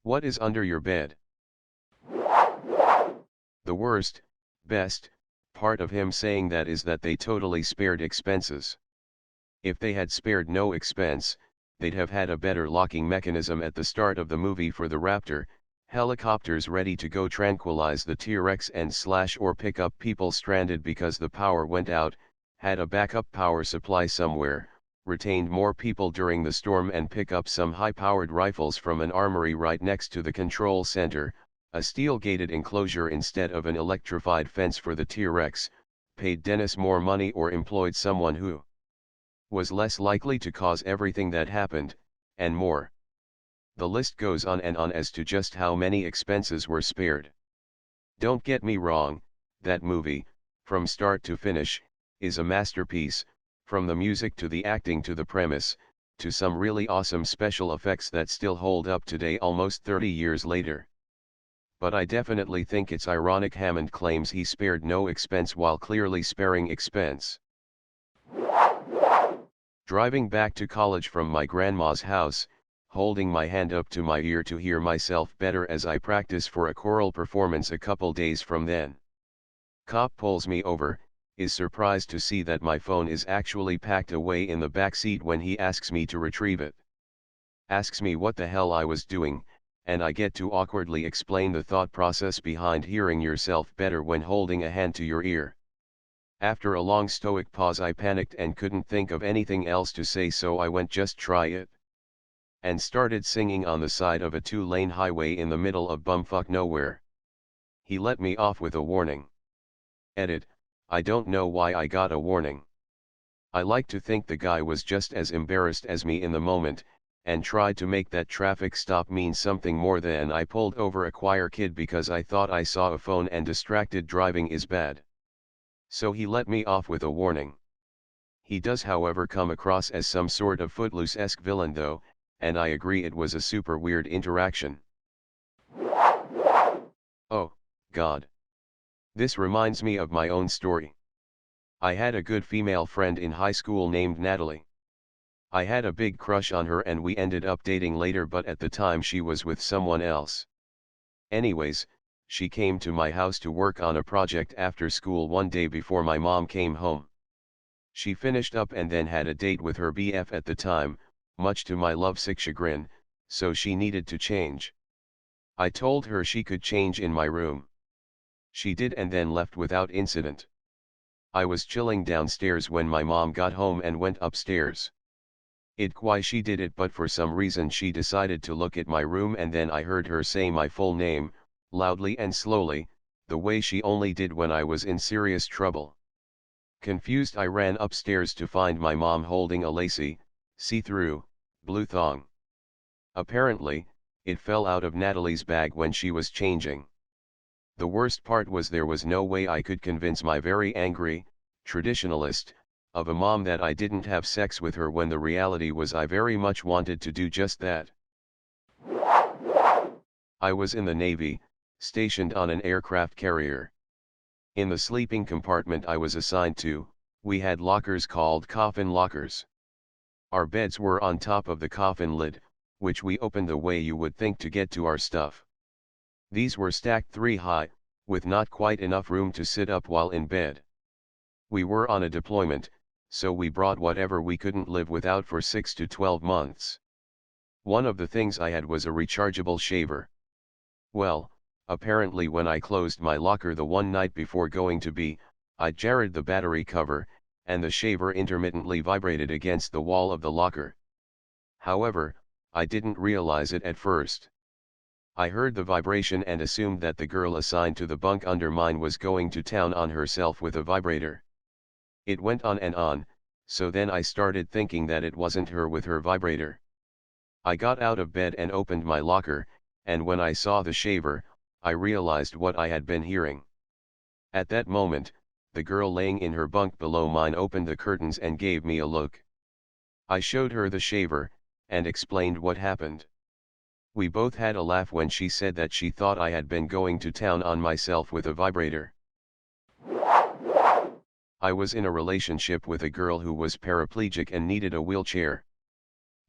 What is under your bed? The worst, best, part of him saying that is that they totally spared expenses. If they had spared no expense, they'd have had a better locking mechanism at the start of the movie for the Raptor, helicopters ready to go tranquilize the T-Rex and slash or pick up people stranded because the power went out, had a backup power supply somewhere, retained more people during the storm and pick up some high-powered rifles from an armory right next to the control center, a steel-gated enclosure instead of an electrified fence for the T-Rex, paid Dennis more money or employed someone who was less likely to cause everything that happened, and more. The list goes on and on as to just how many expenses were spared. Don't get me wrong, that movie, from start to finish, is a masterpiece, from the music to the acting to the premise, to some really awesome special effects that still hold up today almost 30 years later. But I definitely think it's ironic Hammond claims he spared no expense while clearly sparing expense. Driving back to college from my grandma's house, holding my hand up to my ear to hear myself better as I practice for a choral performance a couple days from then. Cop pulls me over, is surprised to see that my phone is actually packed away in the back seat when he asks me to retrieve it. Asks me what the hell I was doing, and I get to awkwardly explain the thought process behind hearing yourself better when holding a hand to your ear. After a long stoic pause I panicked and couldn't think of anything else to say, so I went just try it. And started singing on the side of a 2-lane highway in the middle of bumfuck nowhere. He let me off with a warning. Edit, I don't know why I got a warning. I like to think the guy was just as embarrassed as me in the moment, and tried to make that traffic stop mean something more than I pulled over a choir kid because I thought I saw a phone and distracted driving is bad. So he let me off with a warning. He does however come across as some sort of Footloose-esque villain though, and I agree it was a super weird interaction. Oh, God. This reminds me of my own story. I had a good female friend in high school named Natalie. I had a big crush on her and we ended up dating later, but at the time she was with someone else. Anyways, she came to my house to work on a project after school one day before my mom came home. She finished up and then had a date with her BF at the time, much to my lovesick chagrin, so she needed to change. I told her she could change in my room. She did and then left without incident. I was chilling downstairs when my mom got home and went upstairs. Why she did it, but for some reason she decided to look at my room and then I heard her say my full name, loudly and slowly, the way she only did when I was in serious trouble. Confused I ran upstairs to find my mom holding a lacy, see-through, blue thong. Apparently, it fell out of Natalie's bag when she was changing. The worst part was there was no way I could convince my very angry, traditionalist, of a mom that I didn't have sex with her when the reality was I very much wanted to do just that. I was in the Navy, stationed on an aircraft carrier. In the sleeping compartment I was assigned to, we had lockers called coffin lockers. Our beds were on top of the coffin lid, which we opened the way you would think to get to our stuff. These were stacked 3 high, with not quite enough room to sit up while in bed. We were on a deployment, so we brought whatever we couldn't live without for 6 to 12 months. One of the things I had was a rechargeable shaver. Well, apparently when I closed my locker the one night before going to bed, I jarred the battery cover, and the shaver intermittently vibrated against the wall of the locker. However, I didn't realize it at first. I heard the vibration and assumed that the girl assigned to the bunk under mine was going to town on herself with a vibrator. It went on and on, so then I started thinking that it wasn't her with her vibrator. I got out of bed and opened my locker, and when I saw the shaver, I realized what I had been hearing. At that moment, the girl laying in her bunk below mine opened the curtains and gave me a look. I showed her the shaver, and explained what happened. We both had a laugh when she said that she thought I had been going to town on myself with a vibrator. I was in a relationship with a girl who was paraplegic and needed a wheelchair.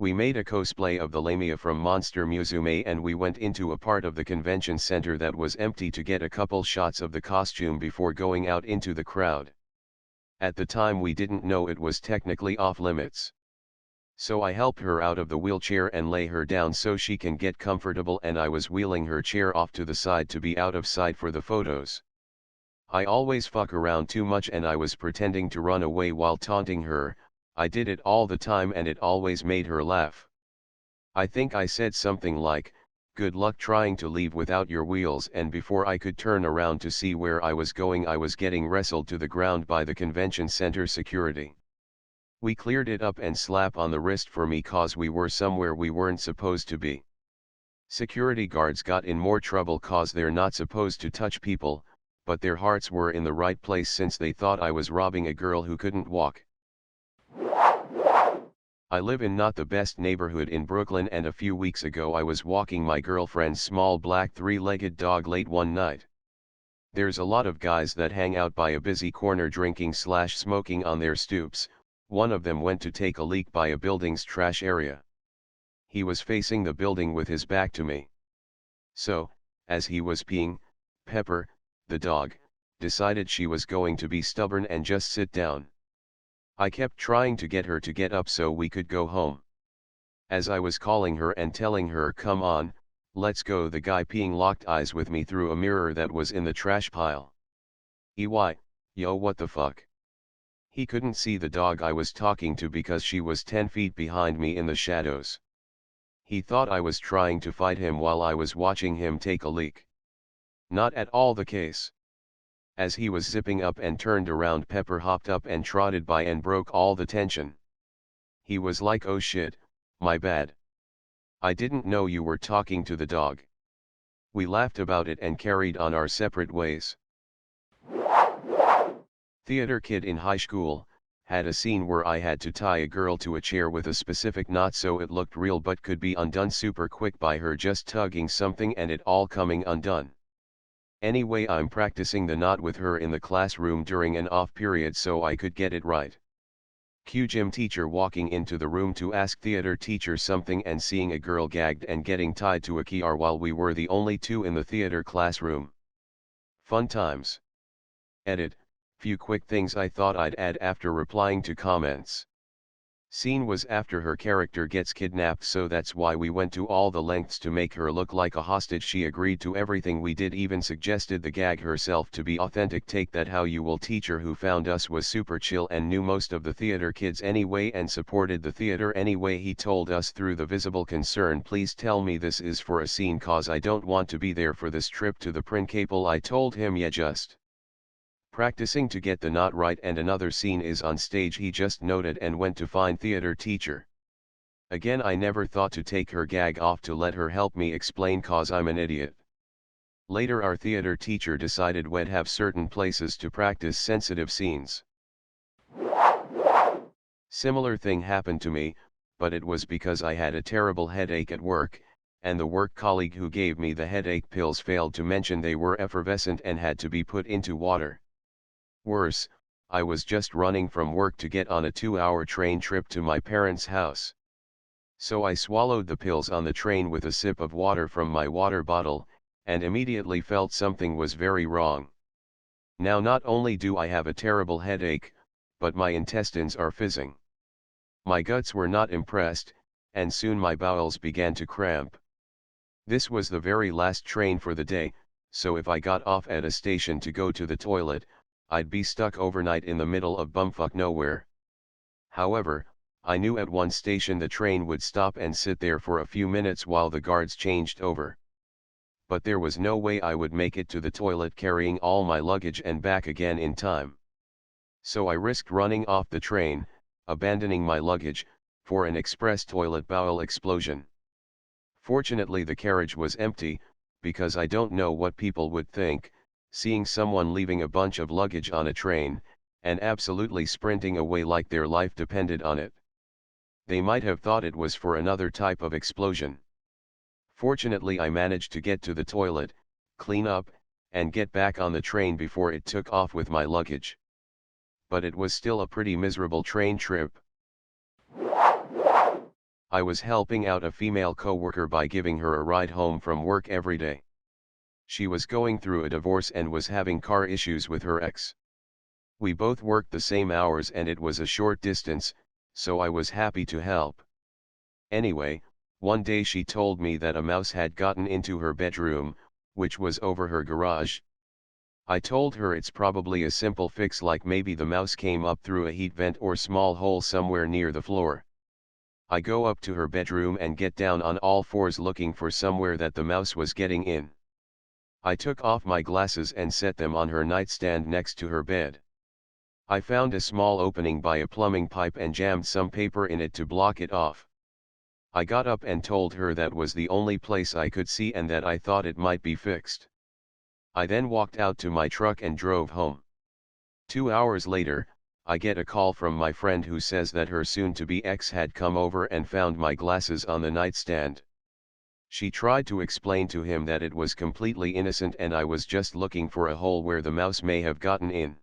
We made a cosplay of the Lamia from Monster Musume and we went into a part of the convention center that was empty to get a couple shots of the costume before going out into the crowd. At the time we didn't know it was technically off limits. So I helped her out of the wheelchair and lay her down so she can get comfortable, and I was wheeling her chair off to the side to be out of sight for the photos. I always fuck around too much and I was pretending to run away while taunting her. I did it all the time and it always made her laugh. I think I said something like, "Good luck trying to leave without your wheels," and before I could turn around to see where I was going I was getting wrestled to the ground by the convention center security. We cleared it up and slap on the wrist for me cause we were somewhere we weren't supposed to be. Security guards got in more trouble cause they're not supposed to touch people, but their hearts were in the right place since they thought I was robbing a girl who couldn't walk. I live in not the best neighborhood in Brooklyn, and a few weeks ago I was walking my girlfriend's small black three-legged dog late one night. There's a lot of guys that hang out by a busy corner drinking/smoking on their stoops. One of them went to take a leak by a building's trash area. He was facing the building with his back to me. So, as he was peeing, Pepper, the dog, decided she was going to be stubborn and just sit down. I kept trying to get her to get up so we could go home. As I was calling her and telling her, "Come on, let's go," the guy peeing locked eyes with me through a mirror that was in the trash pile. EY, yo, what the fuck? He couldn't see the dog I was talking to because she was 10 feet behind me in the shadows. He thought I was trying to fight him while I was watching him take a leak. Not at all the case. As he was zipping up and turned around, Pepper hopped up and trotted by and broke all the tension. He was like, "Oh shit, my bad. I didn't know you were talking to the dog." We laughed about it and carried on our separate ways. Theater kid in high school, had a scene where I had to tie a girl to a chair with a specific knot so it looked real but could be undone super quick by her just tugging something and it all coming undone. Anyway, I'm practicing the knot with her in the classroom during an off period so I could get it right. Cue gym teacher walking into the room to ask theater teacher something and seeing a girl gagged and getting tied to a keyar while we were the only two in the theater classroom. Fun times. Edit. Few quick things I thought I'd add after replying to comments. Scene was after her character gets kidnapped, so that's why we went to all the lengths to make her look like a hostage. She agreed to everything we did, even suggested the gag herself to be authentic. Take that how you will. Teacher who found us was super chill and knew most of the theater kids anyway and supported the theater anyway. He told us through the visible concern, "Please tell me this is for a scene cause I don't want to be there for this trip to the principal." I told him, "Yeah, just practicing to get the knot right, and another scene is on stage." He just nodded and went to find theater teacher. Again, I never thought to take her gag off to let her help me explain cause I'm an idiot. Later our theater teacher decided we'd have certain places to practice sensitive scenes. Similar thing happened to me, but it was because I had a terrible headache at work, and the work colleague who gave me the headache pills failed to mention they were effervescent and had to be put into water. Worse, I was just running from work to get on a 2-hour train trip to my parents' house. So I swallowed the pills on the train with a sip of water from my water bottle, and immediately felt something was very wrong. Now not only do I have a terrible headache, but my intestines are fizzing. My guts were not impressed, and soon my bowels began to cramp. This was the very last train for the day, so if I got off at a station to go to the toilet, I'd be stuck overnight in the middle of bumfuck nowhere. However, I knew at one station the train would stop and sit there for a few minutes while the guards changed over. But there was no way I would make it to the toilet carrying all my luggage and back again in time. So I risked running off the train, abandoning my luggage, for an express toilet bowel explosion. Fortunately the carriage was empty, because I don't know what people would think, seeing someone leaving a bunch of luggage on a train, and absolutely sprinting away like their life depended on it. They might have thought it was for another type of explosion. Fortunately I managed to get to the toilet, clean up, and get back on the train before it took off with my luggage. But it was still a pretty miserable train trip. I was helping out a female coworker by giving her a ride home from work every day. She was going through a divorce and was having car issues with her ex. We both worked the same hours and it was a short distance, so I was happy to help. Anyway, one day she told me that a mouse had gotten into her bedroom, which was over her garage. I told her it's probably a simple fix, like maybe the mouse came up through a heat vent or small hole somewhere near the floor. I go up to her bedroom and get down on all fours looking for somewhere that the mouse was getting in. I took off my glasses and set them on her nightstand next to her bed. I found a small opening by a plumbing pipe and jammed some paper in it to block it off. I got up and told her that was the only place I could see and that I thought it might be fixed. I then walked out to my truck and drove home. 2 hours later, I get a call from my friend who says that her soon-to-be ex had come over and found my glasses on the nightstand. She tried to explain to him that it was completely innocent and I was just looking for a hole where the mouse may have gotten in.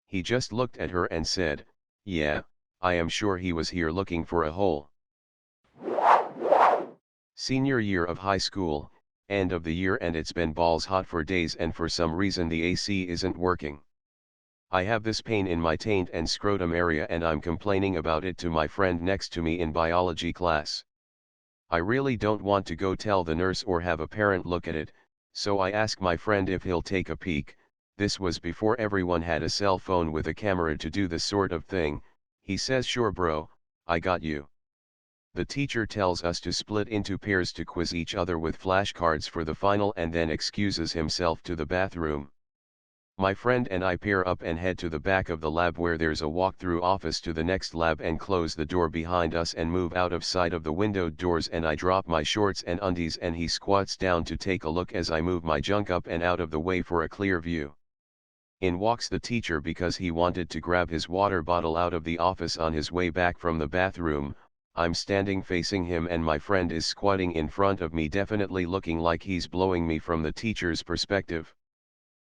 He just looked at her and said, "Yeah, I am sure he was here looking for a hole." Senior year of high school, end of the year, and it's been balls hot for days and for some reason the AC isn't working. I have this pain in my taint and scrotum area and I'm complaining about it to my friend next to me in biology class. I really don't want to go tell the nurse or have a parent look at it, so I ask my friend if he'll take a peek. This was before everyone had a cell phone with a camera to do this sort of thing. He says, "Sure bro, I got you." The teacher tells us to split into pairs to quiz each other with flashcards for the final and then excuses himself to the bathroom. My friend and I pair up and head to the back of the lab where there's a walk-through office to the next lab and close the door behind us and move out of sight of the windowed doors, and I drop my shorts and undies and he squats down to take a look as I move my junk up and out of the way for a clear view. In walks the teacher because he wanted to grab his water bottle out of the office on his way back from the bathroom. I'm standing facing him and my friend is squatting in front of me, definitely looking like he's blowing me from the teacher's perspective.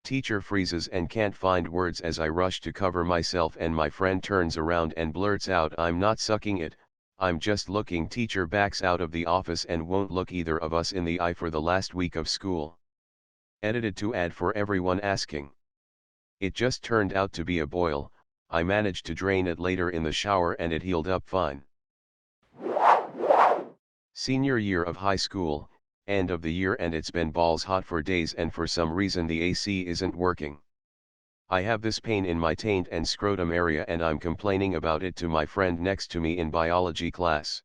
Teacher freezes and can't find words as I rush to cover myself and my friend turns around and blurts out, "I'm not sucking it, I'm just looking." Teacher backs out of the office and won't look either of us in the eye for the last week of school. Edited to add for everyone asking. It just turned out to be a boil. I managed to drain it later in the shower and it healed up fine. Senior year of high school, end of the year, and it's been balls hot for days and for some reason the AC isn't working. I have this pain in my taint and scrotum area and I'm complaining about it to my friend next to me in biology class.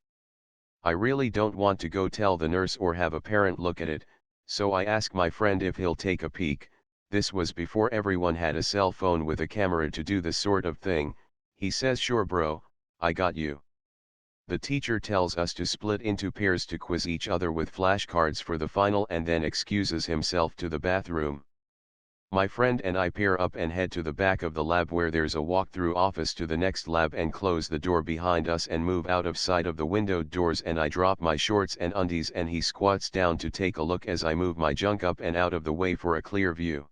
I really don't want to go tell the nurse or have a parent look at it, so I ask my friend if he'll take a peek. This was before everyone had a cell phone with a camera to do this sort of thing. He says, "Sure bro, I got you." The teacher tells us to split into pairs to quiz each other with flashcards for the final and then excuses himself to the bathroom. My friend and I pair up and head to the back of the lab where there's a walk-through office to the next lab and close the door behind us and move out of sight of the windowed doors, and I drop my shorts and undies and he squats down to take a look as I move my junk up and out of the way for a clear view.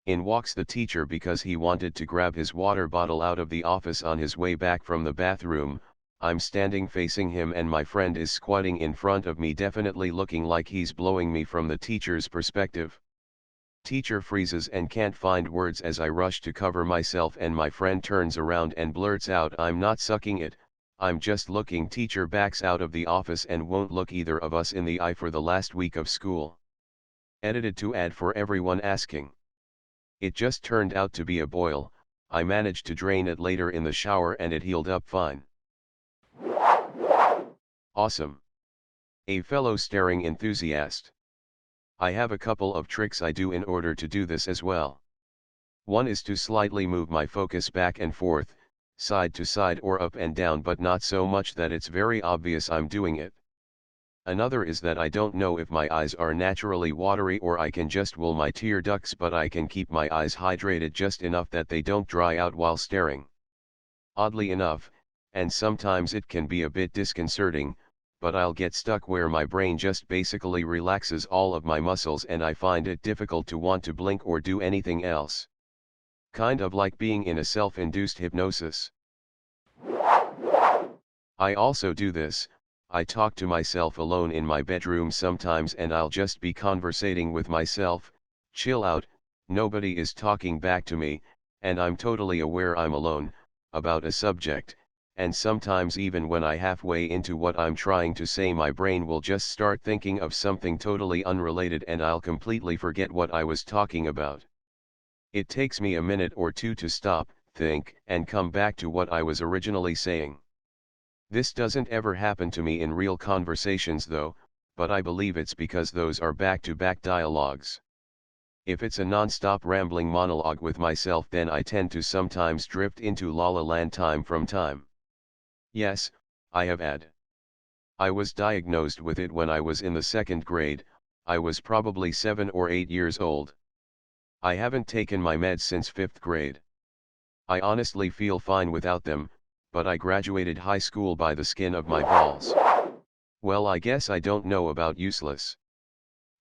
In walks the teacher because he wanted to grab his water bottle out of the office on his way back from the bathroom. I'm standing facing him and my friend is squatting in front of me, definitely looking like he's blowing me from the teacher's perspective. Teacher freezes and can't find words as I rush to cover myself and my friend turns around and blurts out, "I'm not sucking it, I'm just looking." Teacher backs out of the office and won't look either of us in the eye for the last week of school. Edited to add for everyone asking. It just turned out to be a boil. I managed to drain it later in the shower and it healed up fine. Awesome. A fellow staring enthusiast. I have a couple of tricks I do in order to do this as well. One is to slightly move my focus back and forth, side to side or up and down, but not so much that it's very obvious I'm doing it. Another is that I don't know if my eyes are naturally watery or I can just wool my tear ducts, but I can keep my eyes hydrated just enough that they don't dry out while staring. Oddly enough, and sometimes it can be a bit disconcerting, but I'll get stuck where my brain just basically relaxes all of my muscles and I find it difficult to want to blink or do anything else. Kind of like being in a self-induced hypnosis. I also do this, I talk to myself alone in my bedroom sometimes and I'll just be conversating with myself, chill out, nobody is talking back to me, and I'm totally aware I'm alone, about a subject, and sometimes even when I halfway into what I'm trying to say my brain will just start thinking of something totally unrelated and I'll completely forget what I was talking about. It takes me a minute or two to stop, think, and come back to what I was originally saying. This doesn't ever happen to me in real conversations though, but I believe it's because those are back-to-back dialogues. If it's a non-stop rambling monologue with myself then I tend to sometimes drift into La La Land time from time. Yes, I have had. I was diagnosed with it when I was in the 2nd grade, I was probably 7 or 8 years old. I haven't taken my meds since 5th grade. I honestly feel fine without them, but I graduated high school by the skin of my balls. Well, I guess I don't know about useless.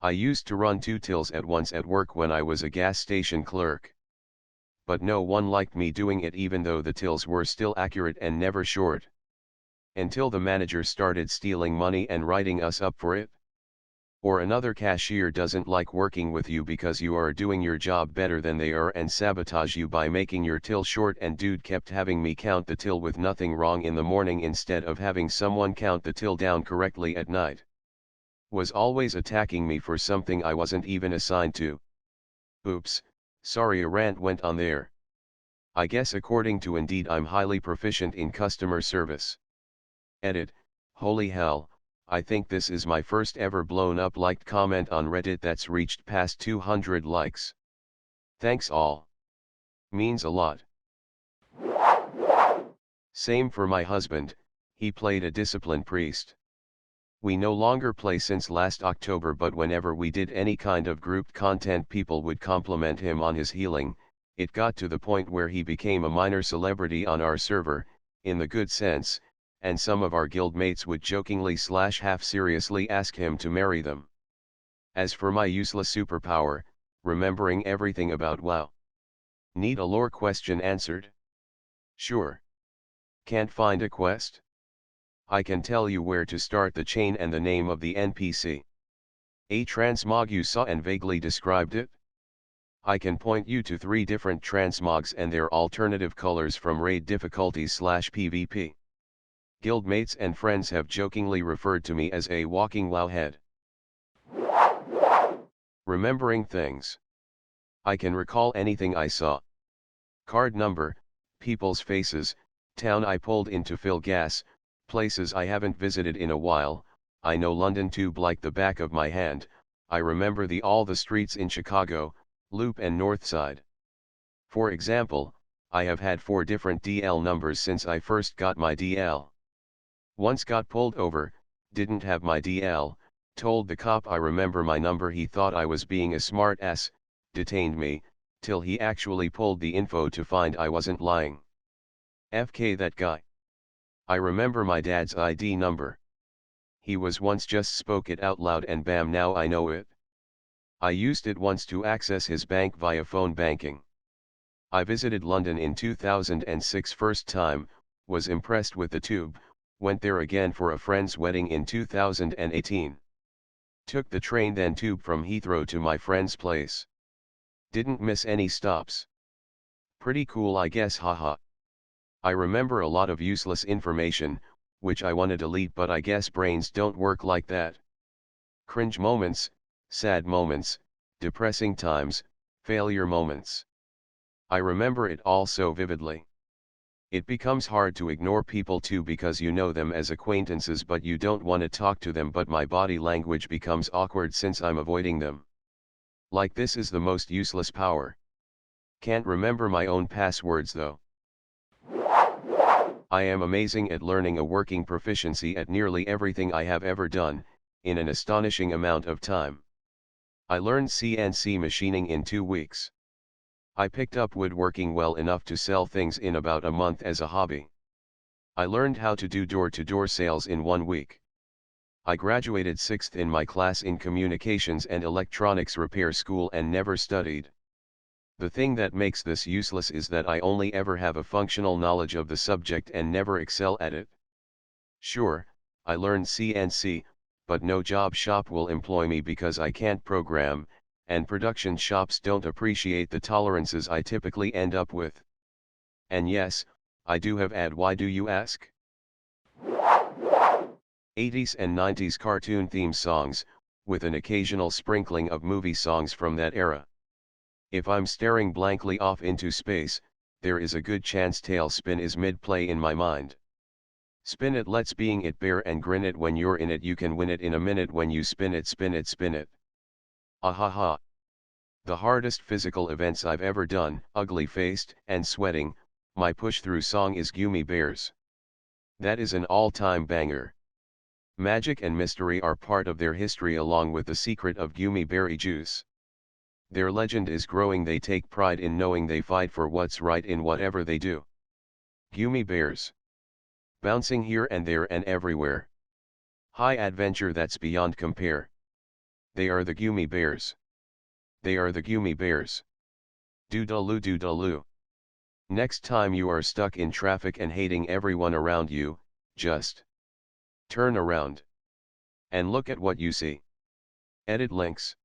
I used to run 2 tills at once at work when I was a gas station clerk. But no one liked me doing it even though the tills were still accurate and never short. Until the manager started stealing money and writing us up for it. Or another cashier doesn't like working with you because you are doing your job better than they are and sabotage you by making your till short, and dude kept having me count the till with nothing wrong in the morning instead of having someone count the till down correctly at night. Was always attacking me for something I wasn't even assigned to. Oops, sorry, a rant went on there. I guess according to Indeed I'm highly proficient in customer service. Edit, holy hell. I think this is my first ever blown up liked comment on Reddit that's reached past 200 likes. Thanks all. Means a lot. Same for my husband, he played a discipline priest. We no longer play since last October, but whenever we did any kind of grouped content people would compliment him on his healing. It got to the point where he became a minor celebrity on our server, in the good sense, and some of our guildmates would jokingly / half seriously ask him to marry them. As for my useless superpower, remembering everything about WoW. Need a lore question answered? Sure. Can't find a quest? I can tell you where to start the chain and the name of the NPC. A transmog you saw and vaguely described it? I can point you to 3 different transmogs and their alternative colors from raid difficulties / PvP. Guildmates and friends have jokingly referred to me as a walking wowhead. Remembering things. I can recall anything I saw. Card number, people's faces, town I pulled in to fill gas, places I haven't visited in a while. I know London Tube like the back of my hand. I remember all the streets in Chicago, Loop and North Side. For example, I have had 4 different DL numbers since I first got my DL. Once got pulled over, didn't have my DL, told the cop I remember my number, he thought I was being a smart ass, detained me, till he actually pulled the info to find I wasn't lying. FK that guy. I remember my dad's ID number. He was once just spoke it out loud and bam, now I know it. I used it once to access his bank via phone banking. I visited London in 2006 first time, was impressed with the tube, went there again for a friend's wedding in 2018. Took the train then tube from Heathrow to my friend's place. Didn't miss any stops. Pretty cool I guess, haha. I remember a lot of useless information, which I wanna delete, but I guess brains don't work like that. Cringe moments, sad moments, depressing times, failure moments. I remember it all so vividly. It becomes hard to ignore people too because you know them as acquaintances but you don't want to talk to them, but my body language becomes awkward since I'm avoiding them. Like this is the most useless power. Can't remember my own passwords though. I am amazing at learning, a working proficiency at nearly everything I have ever done, in an astonishing amount of time. I learned CNC machining in 2 weeks. I picked up woodworking well enough to sell things in about a month as a hobby. I learned how to do door-to-door sales in 1 week. I graduated 6th in my class in communications and electronics repair school and never studied. The thing that makes this useless is that I only ever have a functional knowledge of the subject and never excel at it. Sure, I learned CNC, but no job shop will employ me because I can't program, and production shops don't appreciate the tolerances I typically end up with. And yes, I do have ad. Why do you ask? 80s and 90s cartoon theme songs, with an occasional sprinkling of movie songs from that era. If I'm staring blankly off into space, there is a good chance Tailspin is mid-play in my mind. Spin it, let's being it, bear and grin it, when you're in it you can win it in a minute, when you spin it, spin it, spin it. Ahaha. The hardest physical events I've ever done, ugly-faced and sweating, my push-through song is Gummy Bears. That is an all-time banger. Magic and mystery are part of their history along with the secret of Gummy berry juice. Their legend is growing, they take pride in knowing they fight for what's right in whatever they do. Gummy Bears. Bouncing here and there and everywhere. High adventure that's beyond compare. They are the Gummy Bears. They are the Gummy Bears. Doodaloo doodaloo. Next time you are stuck in traffic and hating everyone around you, just turn around and look at what you see. Edit links.